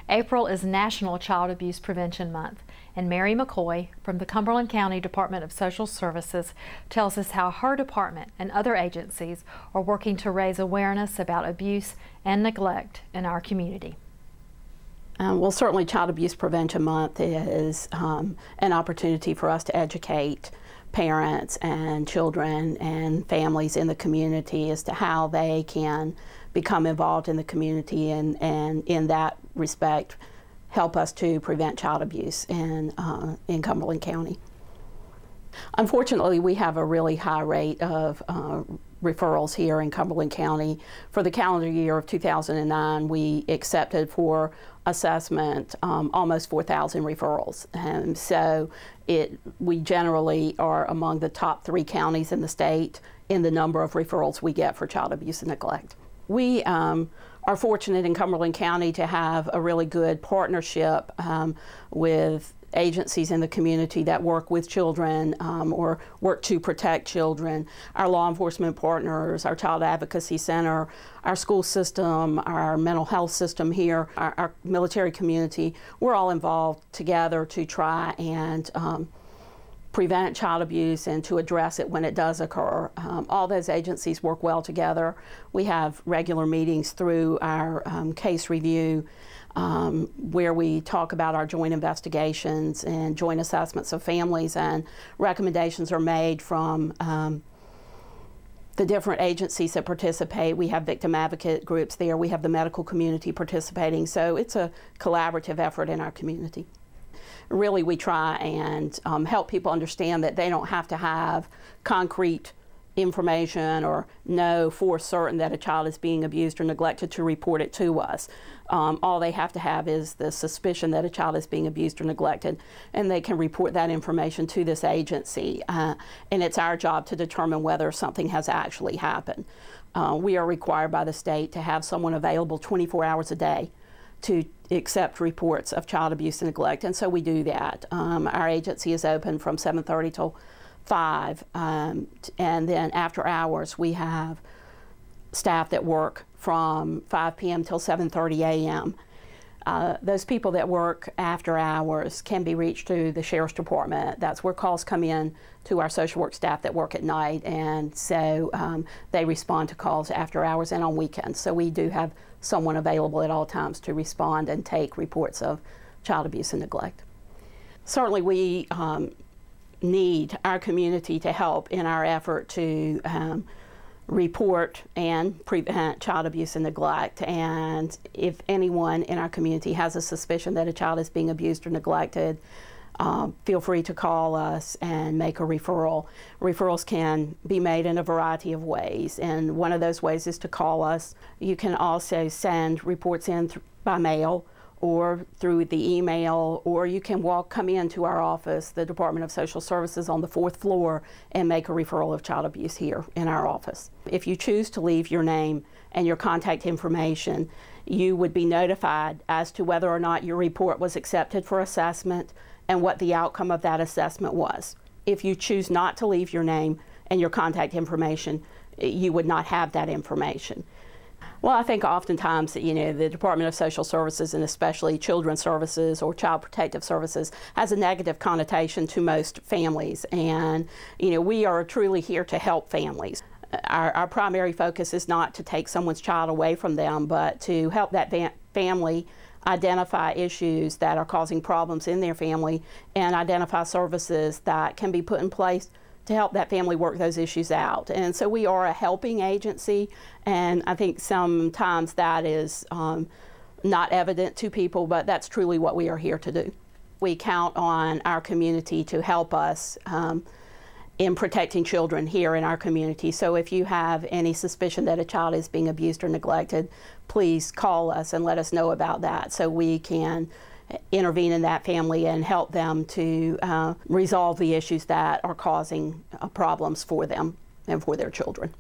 April is National Child Abuse Prevention Month, and Mary McCoy from the Cumberland County Department of Social Services tells us how her department and other agencies are working to raise awareness about abuse and neglect in our community. Well, certainly Child Abuse Prevention Month is an opportunity for us to educate parents and children and families in the community as to how they can become involved in the community and in that respect help us to prevent child abuse in Cumberland County. Unfortunately, we have a really high rate of referrals here in Cumberland County. For the calendar year of 2009, we accepted for assessment almost 4,000 referrals. And so we generally are among the top 3 counties in the state in the number of referrals we get for child abuse and neglect. We are fortunate in Cumberland County to have a really good partnership with agencies in the community that work with children or work to protect children. Our law enforcement partners, our Child Advocacy Center, our school system, our mental health system here, our military community, we're all involved together to try and prevent child abuse and to address it when it does occur. All those agencies work well together. We have regular meetings through our case review where we talk about our joint investigations and joint assessments of families, and recommendations are made from the different agencies that participate. We have victim advocate groups there. We have the medical community participating. So it's a collaborative effort in our community. Really, we try and help people understand that they don't have to have concrete information or know for certain that a child is being abused or neglected to report it to us. All they have to have is the suspicion that a child is being abused or neglected, and they can report that information to this agency. And it's our job to determine whether something has actually happened. We are required by the state to have someone available 24 hours a day to accept reports of child abuse and neglect, and so we do that. Our agency is open from 7:30 till 5, and then after hours we have staff that work from 5 p.m. till 7:30 a.m. Those people that work after hours can be reached through the Sheriff's Department. That's where calls come in to our social work staff that work at night, and so they respond to calls after hours and on weekends. So we do have someone available at all times to respond and take reports of child abuse and neglect. Certainly we need our community to help in our effort to report and prevent child abuse and neglect. And if anyone in our community has a suspicion that a child is being abused or neglected, feel free to call us and make a referral. Referrals can be made in a variety of ways, and one of those ways is to call us. You can also send reports in by mail or through the email, or you can come into our office, the Department of Social Services on the 4th floor, and make a referral of child abuse here in our office. If you choose to leave your name and your contact information, you would be notified as to whether or not your report was accepted for assessment and what the outcome of that assessment was. If you choose not to leave your name and your contact information, you would not have that information. Well, I think oftentimes, the Department of Social Services, and especially Children's Services or Child Protective Services, has a negative connotation to most families. And, we are truly here to help families. Our primary focus is not to take someone's child away from them, but to help that family identify issues that are causing problems in their family and identify services that can be put in place to help that family work those issues out. And so we are a helping agency, and I think sometimes that is not evident to people, but that's truly what we are here to do. We count on our community to help us in protecting children here in our community. So if you have any suspicion that a child is being abused or neglected, please call us and let us know about that so we can intervene in that family and help them to resolve the issues that are causing problems for them and for their children.